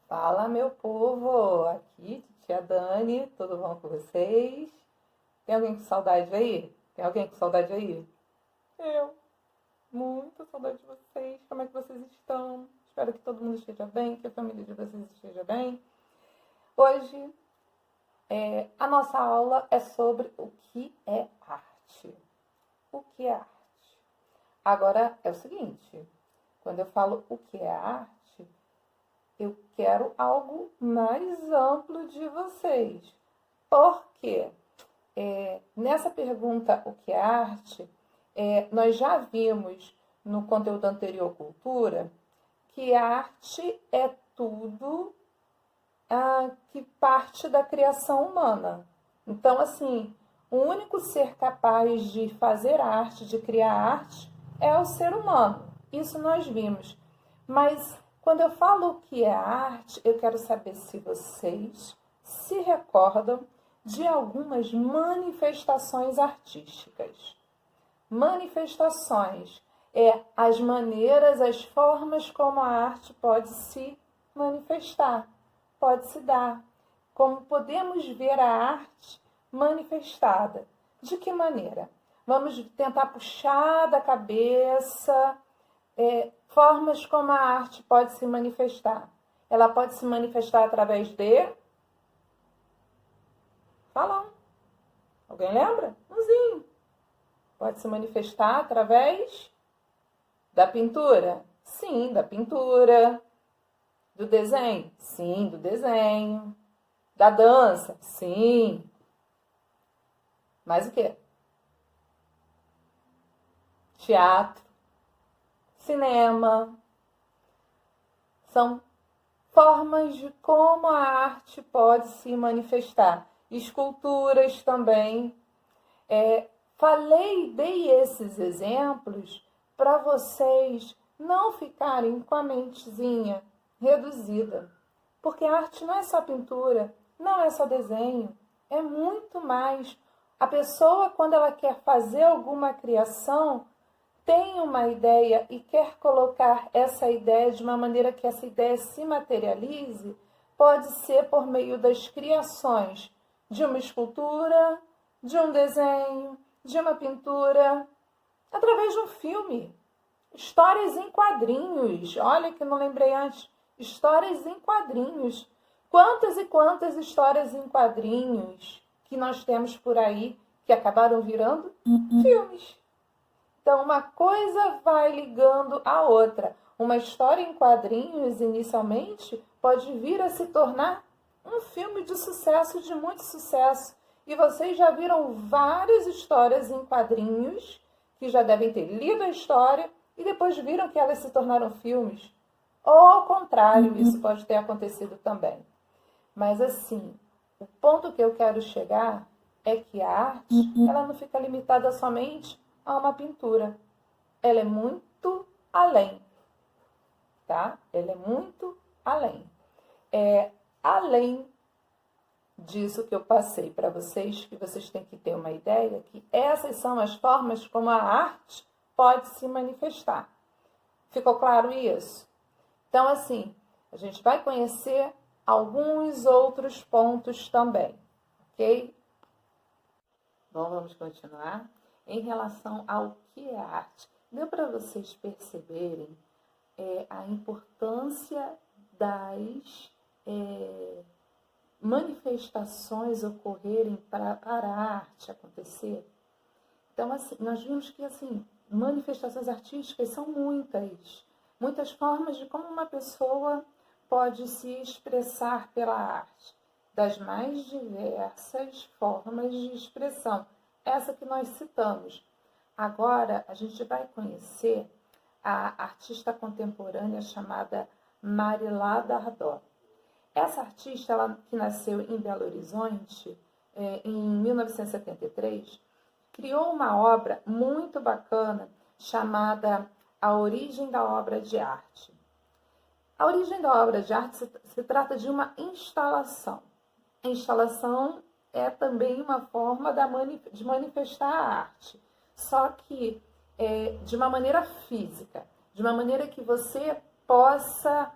Fala, meu povo! Aqui, tia Dani, tudo bom com vocês? Tem alguém com saudade aí? Tem alguém com saudade aí? Eu. Muita saudade de vocês. Como é que vocês estão? Espero que todo mundo esteja bem, que a família de vocês esteja bem. Hoje, a nossa aula é sobre o que é arte. O que é arte? Agora, é o seguinte, quando eu falo o que é arte, eu quero algo mais amplo de vocês. Por quê? Nessa pergunta, o que é arte, nós já vimos no conteúdo anterior, cultura, que arte é tudo que parte da criação humana. Então, assim, o único ser capaz de fazer arte, de criar arte, é o ser humano. Isso nós vimos. Mas quando eu falo o que é arte, eu quero saber se vocês se recordam de algumas manifestações artísticas. Manifestações as maneiras, as formas como a arte pode se manifestar, pode se dar. Como podemos ver a arte manifestada. De que maneira? Vamos tentar puxar da cabeça formas como a arte pode se manifestar. Ela pode se manifestar através de... Fala. Alguém lembra? Umzinho. Pode se manifestar através da pintura? Sim, da pintura. Do desenho? Sim, do desenho. Da dança? Sim. Mais o quê? Teatro. Cinema. São formas de como a arte pode se manifestar. Esculturas também. Dei esses exemplos para vocês não ficarem com a mentezinha reduzida. Porque a arte não é só pintura, não é só desenho, é muito mais. A pessoa, quando ela quer fazer alguma criação, tem uma ideia e quer colocar essa ideia de uma maneira que essa ideia se materialize, pode ser por meio das criações de uma escultura, de um desenho, de uma pintura, através de um filme. Histórias em quadrinhos. Olha que não lembrei antes. Histórias em quadrinhos. Quantas e quantas histórias em quadrinhos que nós temos por aí que acabaram virando filmes. Então, uma coisa vai ligando à outra. Uma história em quadrinhos, inicialmente, pode vir a se tornar um filme de sucesso, de muito sucesso. E vocês já viram várias histórias em quadrinhos, que já devem ter lido a história, e depois viram que elas se tornaram filmes. Ou, ao contrário, isso pode ter acontecido também. Mas, assim, o ponto que eu quero chegar é que a arte, ela não fica limitada somente a uma pintura. Ela é muito além, tá? Ela é muito além. Além disso que eu passei para vocês, que vocês têm que ter uma ideia, que essas são as formas como a arte pode se manifestar. Ficou claro isso? Então, assim, a gente vai conhecer alguns outros pontos também, ok? Bom, vamos continuar. Em relação ao que é arte, deu para vocês perceberem a importância das manifestações ocorrerem para a arte acontecer? Então, assim, nós vimos que assim, manifestações artísticas são muitas formas de como uma pessoa pode se expressar pela arte, das mais diversas formas de expressão, essa que nós citamos. Agora, a gente vai conhecer a artista contemporânea chamada Marilá Dardot. Essa artista, ela, que nasceu em Belo Horizonte, em 1973, criou uma obra muito bacana chamada A Origem da Obra de Arte. A origem da obra de arte se trata de uma instalação. A instalação é também uma forma de manifestar a arte, só que de uma maneira física, de uma maneira que você possa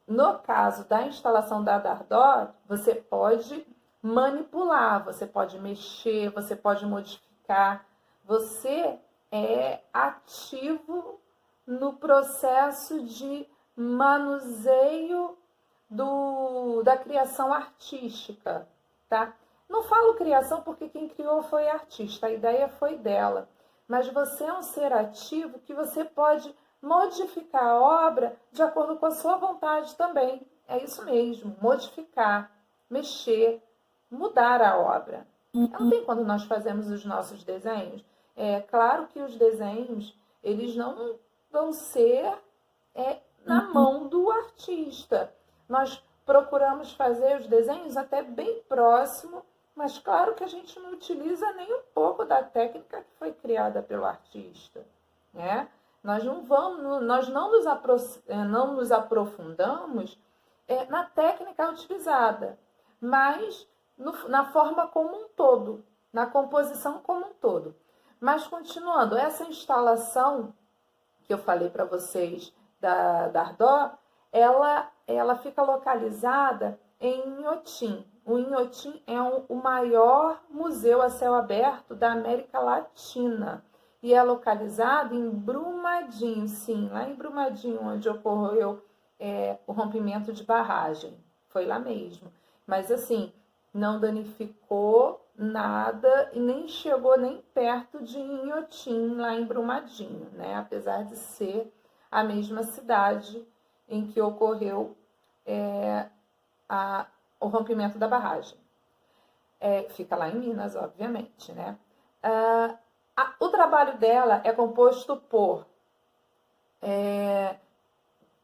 no caso da instalação da Dardot, você pode manipular, você pode mexer, você pode modificar. Você é ativo no processo de manuseio da criação artística, tá? Não falo criação porque quem criou foi a artista, a ideia foi dela. Mas você é um ser ativo que você pode modificar a obra de acordo com a sua vontade também. É isso mesmo, modificar, mexer, mudar a obra. Não tem quando nós fazemos os nossos desenhos. É claro que os desenhos, eles não vão ser na mão do artista. Nós procuramos fazer os desenhos até bem próximo, mas claro que a gente não utiliza nem um pouco da técnica que foi criada pelo artista, né? Nós não nos aprofundamos na técnica utilizada, mas na forma como um todo, na composição como um todo. Mas continuando, essa instalação que eu falei para vocês da Dardot, ela fica localizada em Inhotim. O Inhotim é o maior museu a céu aberto da América Latina e é localizado em Brumadinho, sim, lá em Brumadinho, onde ocorreu o rompimento de barragem. Foi lá mesmo. Mas assim, não danificou nada e nem chegou nem perto de Inhotim, lá em Brumadinho, né? Apesar de ser a mesma cidade em que ocorreu o rompimento da barragem. Fica lá em Minas, obviamente, né? O trabalho dela é composto por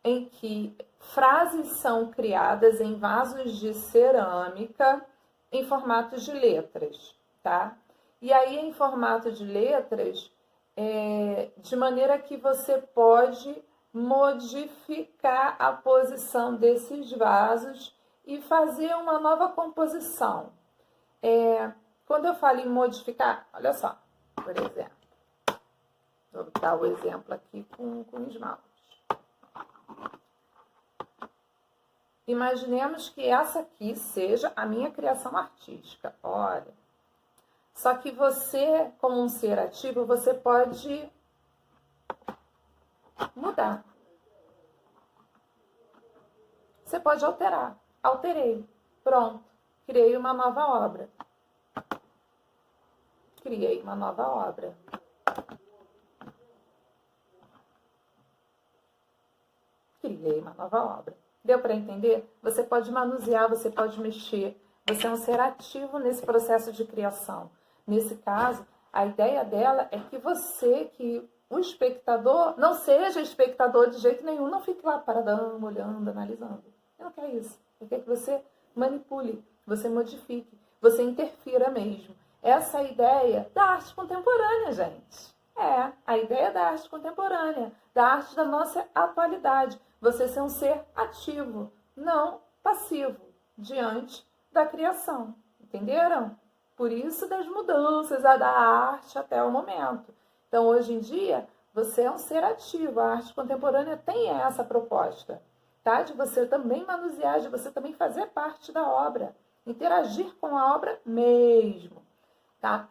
em que frases são criadas em vasos de cerâmica em formato de letras, tá? E aí, em formato de letras, de maneira que você pode modificar a posição desses vasos e fazer uma nova composição. Quando eu falo em modificar, olha só, por exemplo, vou dar o exemplo aqui com esmalte. Imaginemos que essa aqui seja a minha criação artística, olha. Só que você, como um ser ativo, você pode mudar. Você pode alterar. Alterei. Pronto. Criei uma nova obra. Criei uma nova obra. Criei uma nova obra. Deu para entender? Você pode manusear, você pode mexer. Você é um ser ativo nesse processo de criação. Nesse caso, a ideia dela é que o espectador, não seja espectador de jeito nenhum, não fique lá paradão, olhando, analisando. Eu não quero isso. Eu quero que você manipule, você modifique, você interfira mesmo. Essa é a ideia da arte contemporânea, gente. A ideia da arte contemporânea, da arte da nossa atualidade. Você ser um ser ativo, não passivo, diante da criação. Entenderam? Por isso das mudanças da arte até o momento. Então, hoje em dia, você é um ser ativo. A arte contemporânea tem essa proposta, tá? De você também manusear, de você também fazer parte da obra, interagir com a obra mesmo, tá?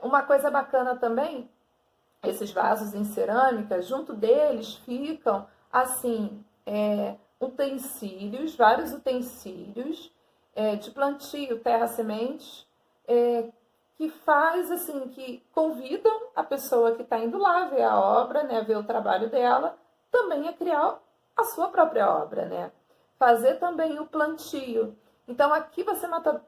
Uma coisa bacana também, esses vasos em cerâmica, junto deles ficam, assim, utensílios, vários utensílios de plantio, terra-sementes, que faz assim, que convidam a pessoa que está indo lá ver a obra, né, ver o trabalho dela, também a criar a sua própria obra, né? Fazer também o plantio. Então aqui você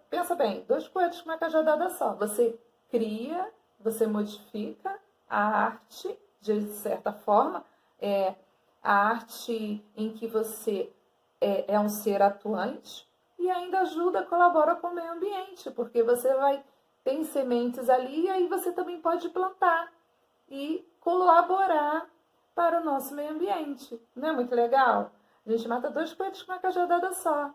pensa bem, 2 coelhos com uma cajadada só. Você cria, você modifica a arte, de certa forma, a arte em que você é um ser atuante e ainda ajuda, colabora com o meio ambiente, porque você tem sementes ali e aí você também pode plantar e colaborar para o nosso meio ambiente. Não é muito legal? A gente mata 2 coelhos com uma cajadada só.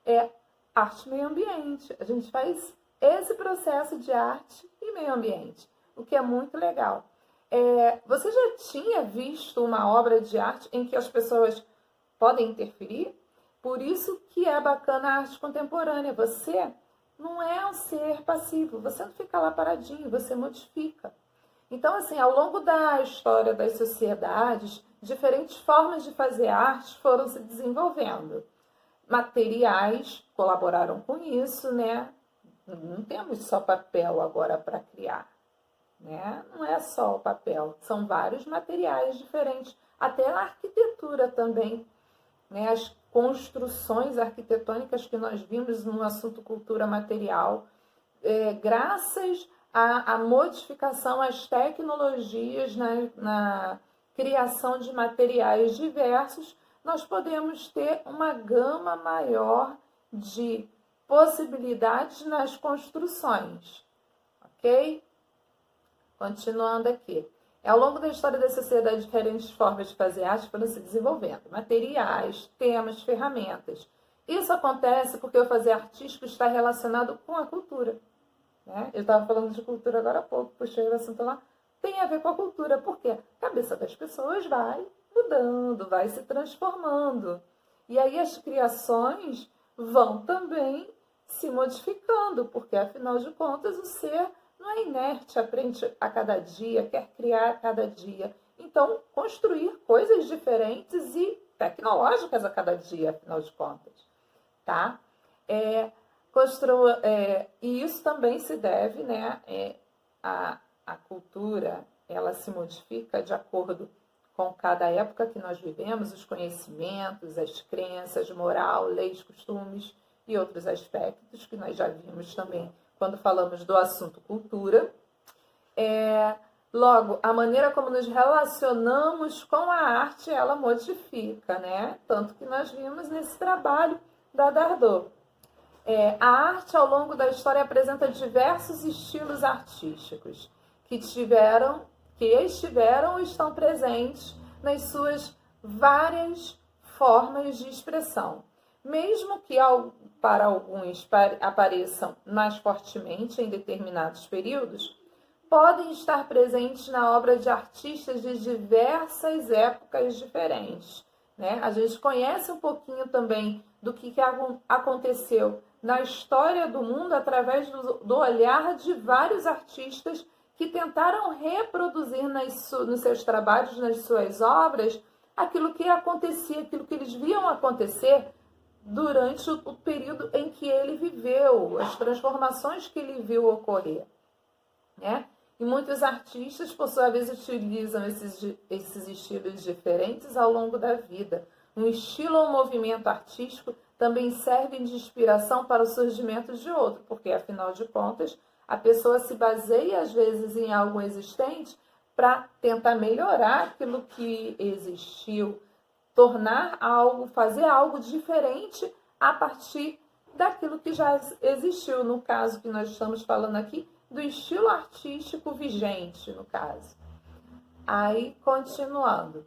É arte e meio ambiente. A gente faz esse processo de arte e meio ambiente, o que é muito legal. Você já tinha visto uma obra de arte em que as pessoas podem interferir? Por isso que é bacana a arte contemporânea. Você não é um ser passivo, você não fica lá paradinho, você modifica. Então, assim, ao longo da história das sociedades, diferentes formas de fazer arte foram se desenvolvendo. Materiais colaboraram com isso, né? Não temos só papel agora para criar, né? Não é só o papel, são vários materiais diferentes. Até a arquitetura também, né? As construções arquitetônicas que nós vimos no assunto cultura material, graças à modificação, às tecnologias na criação de materiais diversos, nós podemos ter uma gama maior de possibilidades nas construções, ok? Continuando aqui. Ao longo da história da sociedade, diferentes formas de fazer arte foram se desenvolvendo. Materiais, temas, ferramentas. Isso acontece porque o fazer artístico está relacionado com a cultura, né? Eu estava falando de cultura agora há pouco, puxei o assunto lá. Tem a ver com a cultura, porque a cabeça das pessoas vai mudando, vai se transformando. E aí as criações vão também se modificando, porque afinal de contas o ser não é inerte, aprende a cada dia, quer criar a cada dia. Então, construir coisas diferentes e tecnológicas a cada dia, afinal de contas, tá? E isso também se deve, né, a cultura, ela se modifica de acordo com cada época que nós vivemos, os conhecimentos, as crenças, moral, leis, costumes e outros aspectos que nós já vimos também quando falamos do assunto cultura. Logo, a maneira como nos relacionamos com a arte, ela modifica, né? Tanto que nós vimos nesse trabalho da Dardot. A arte, ao longo da história, apresenta diversos estilos artísticos que estiveram ou estão presentes nas suas várias formas de expressão. Mesmo que para alguns apareçam mais fortemente em determinados períodos, podem estar presentes na obra de artistas de diversas épocas diferentes, né? A gente conhece um pouquinho também do que aconteceu na história do mundo através do olhar de vários artistas que tentaram reproduzir nos seus trabalhos, nas suas obras, aquilo que acontecia, aquilo que eles viam acontecer durante o período em que ele viveu, as transformações que ele viu ocorrer, né? E muitos artistas, por sua vez, utilizam esses estilos diferentes ao longo da vida. Um estilo ou um movimento artístico também serve de inspiração para o surgimento de outro, porque, afinal de contas, a pessoa se baseia, às vezes, em algo existente para tentar melhorar aquilo que existiu, tornar algo, fazer algo diferente a partir daquilo que já existiu. No caso que nós estamos falando aqui, do estilo artístico vigente, no caso. Aí, continuando.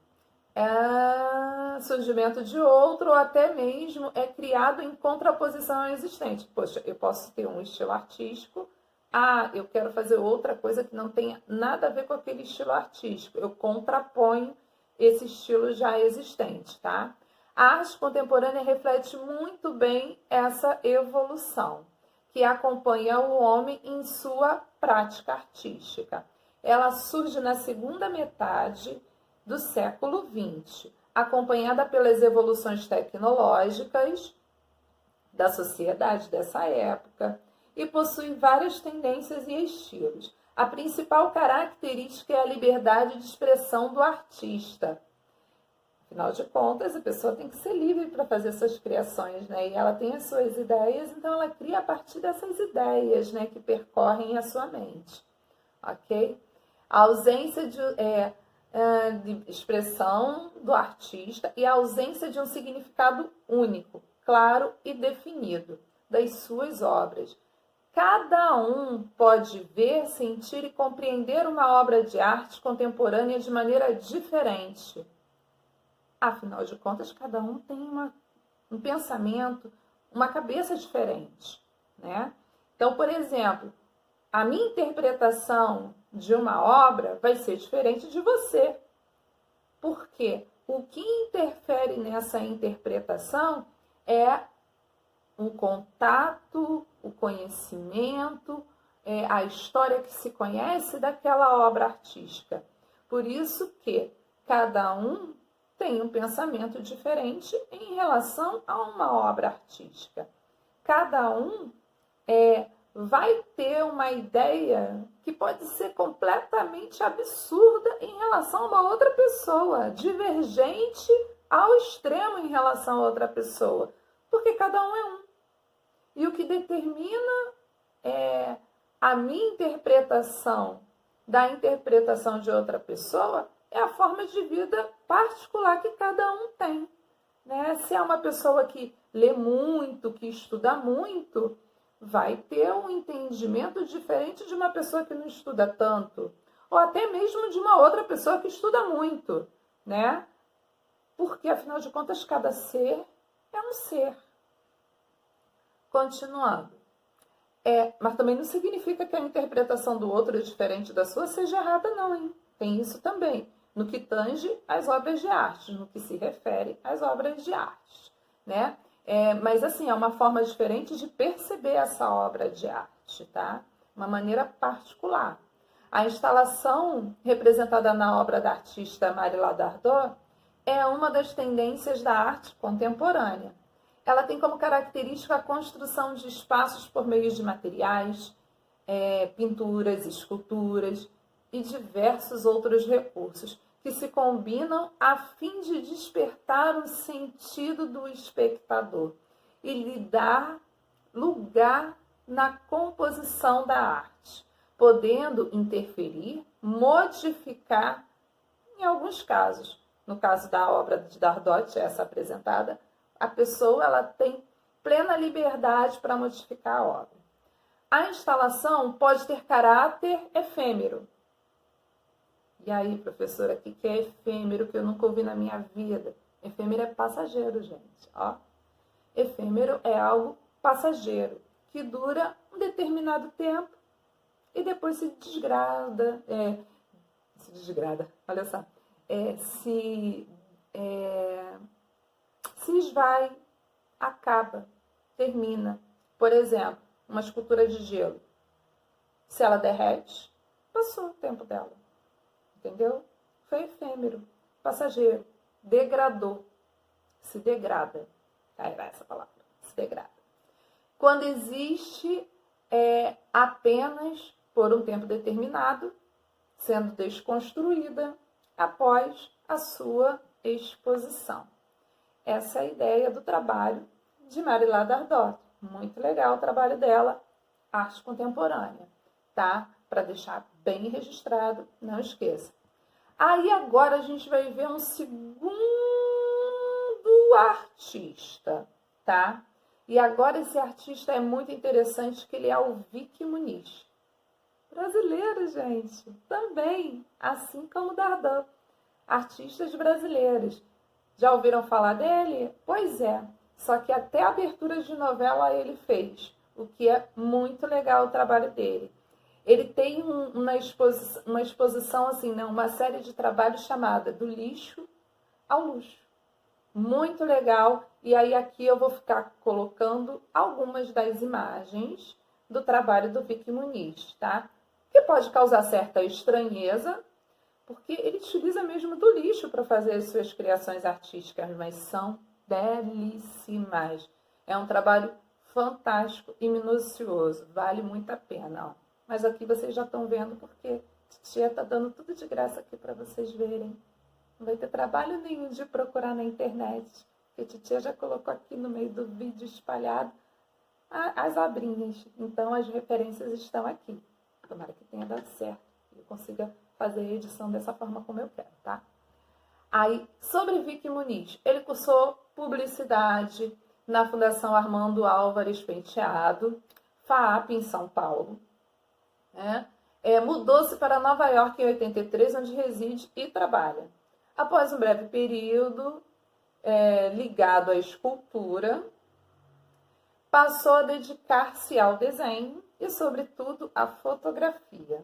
Surgimento de outro, ou até mesmo é criado em contraposição ao existente. Poxa, eu posso ter um estilo artístico, eu quero fazer outra coisa que não tenha nada a ver com aquele estilo artístico. Eu contraponho esse estilo já existente, tá? A arte contemporânea reflete muito bem essa evolução, que acompanha o homem em sua prática artística. Ela surge na segunda metade do século XX, acompanhada pelas evoluções tecnológicas da sociedade dessa época e possui várias tendências e estilos. A principal característica é a liberdade de expressão do artista. Afinal de contas, a pessoa tem que ser livre para fazer suas criações, né? E ela tem as suas ideias, então ela cria a partir dessas ideias, né, que percorrem a sua mente, ok? A ausência de expressão do artista e a ausência de um significado único, claro e definido das suas obras. Cada um pode ver, sentir e compreender uma obra de arte contemporânea de maneira diferente. Afinal de contas, cada um tem um pensamento, uma cabeça diferente, né? Então, por exemplo, a minha interpretação de uma obra vai ser diferente de você. Porque o que interfere nessa interpretação é o contato, o conhecimento, a história que se conhece daquela obra artística. Por isso que cada um tem um pensamento diferente em relação a uma obra artística. Cada um vai ter uma ideia que pode ser completamente absurda em relação a uma outra pessoa, divergente ao extremo em relação a outra pessoa, porque cada um é um. E o que determina a minha interpretação da interpretação de outra pessoa é a forma de vida particular que cada um tem. Né? Se é uma pessoa que lê muito, que estuda muito, vai ter um entendimento diferente de uma pessoa que não estuda tanto, ou até mesmo de uma outra pessoa que estuda muito, né? Porque, afinal de contas, cada ser é um ser. Continuando. Mas também não significa que a interpretação do outro, diferente da sua, seja errada, não, hein? Tem isso também, no que tange às obras de arte, no que se refere às obras de arte, né? Mas, assim, é uma forma diferente de perceber essa obra de arte, tá? Uma maneira particular. A instalação representada na obra da artista Marie-Laure Dardot é uma das tendências da arte contemporânea. Ela tem como característica a construção de espaços por meio de materiais, pinturas, esculturas e diversos outros recursos que se combinam a fim de despertar o sentido do espectador e lhe dar lugar na composição da arte, podendo interferir, modificar, em alguns casos. No caso da obra de Dardot, essa apresentada, a pessoa ela tem plena liberdade para modificar a obra. A instalação pode ter caráter efêmero. E aí, professora, o que é efêmero que eu nunca ouvi na minha vida? Efêmero é passageiro, gente. Ó. Efêmero é algo passageiro, que dura um determinado tempo e depois se desgrada. Olha só. Se esvai, acaba, termina. Por exemplo, uma escultura de gelo. Se ela derrete, passou o tempo dela. Entendeu? Foi efêmero, passageiro, degradou, se degrada. Era essa palavra, se degrada. Quando existe apenas por um tempo determinado, sendo desconstruída após a sua exposição. Essa é a ideia do trabalho de Marie-Laure Dardot. Muito legal o trabalho dela, arte contemporânea, tá? Para deixar bem registrado, não esqueça. Aí agora a gente vai ver um segundo artista, tá? E agora esse artista é muito interessante, que ele é o Vic Muniz. Brasileiro, gente, também, assim como Dardot. Artistas brasileiros. Já ouviram falar dele? Pois é, só que até aberturas de novela ele fez, o que é muito legal o trabalho dele. Ele tem uma exposição, assim, né, uma série de trabalhos chamada Do Lixo ao Luxo. Muito legal. E aí aqui eu vou ficar colocando algumas das imagens do trabalho do Vic Muniz, tá? Que pode causar certa estranheza, porque ele utiliza mesmo do lixo para fazer as suas criações artísticas, mas são belíssimas. É um trabalho fantástico e minucioso, vale muito a pena, ó. Mas aqui vocês já estão vendo porque Titia está dando tudo de graça aqui para vocês verem. Não vai ter trabalho nenhum de procurar na internet, porque Titia já colocou aqui no meio do vídeo espalhado as obrinhas. Então as referências estão aqui. Tomara que tenha dado certo e eu consiga fazer a edição dessa forma como eu quero, tá? Aí, sobre Vic Muniz, ele cursou publicidade na Fundação Armando Álvares Penteado, FAAP, em São Paulo. Mudou-se para Nova York em 83, onde reside e trabalha. Após um breve período ligado à escultura, passou a dedicar-se ao desenho e, sobretudo, à fotografia.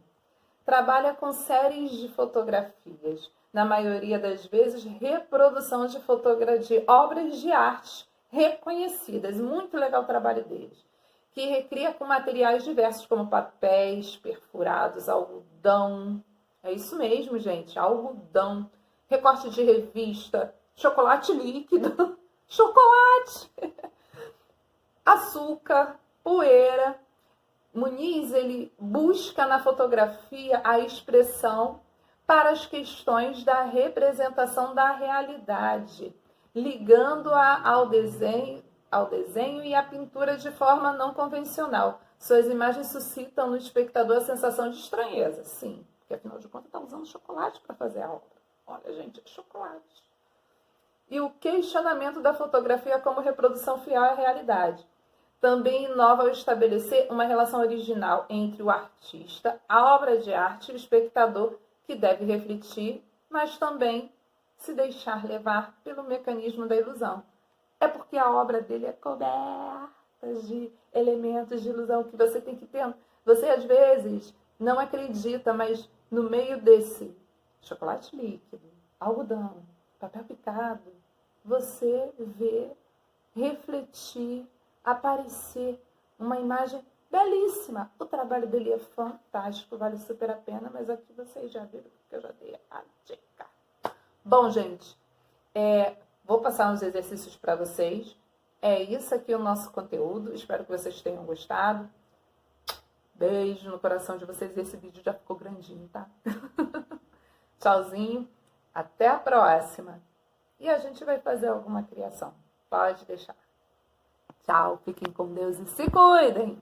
Trabalha com séries de fotografias, na maioria das vezes reprodução de obras de arte reconhecidas. Muito legal o trabalho deles. Que recria com materiais diversos, como papéis perfurados, algodão. É isso mesmo, gente, algodão. Recorte de revista, chocolate líquido, chocolate, açúcar, poeira. Muniz, ele busca na fotografia a expressão para as questões da representação da realidade, ligando-a ao desenho e à pintura de forma não convencional. Suas imagens suscitam no espectador a sensação de estranheza, sim, porque afinal de contas está usando chocolate para fazer a obra. Olha, gente, é chocolate. E o questionamento da fotografia como reprodução fiel à realidade. Também inova ao estabelecer uma relação original entre o artista, a obra de arte e o espectador, que deve refletir, mas também se deixar levar pelo mecanismo da ilusão. É porque a obra dele é coberta de elementos de ilusão que você tem que ter. Você, às vezes, não acredita, mas no meio desse chocolate líquido, algodão, papel picado, você vê refletir, aparecer uma imagem belíssima. O trabalho dele é fantástico, vale super a pena, mas aqui vocês já viram que eu já dei a dica. Bom, gente, vou passar uns exercícios para vocês. É isso aqui o nosso conteúdo. Espero que vocês tenham gostado. Beijo no coração de vocês. Esse vídeo já ficou grandinho, tá? Tchauzinho. Até a próxima. E a gente vai fazer alguma criação. Pode deixar. Tchau. Fiquem com Deus e se cuidem.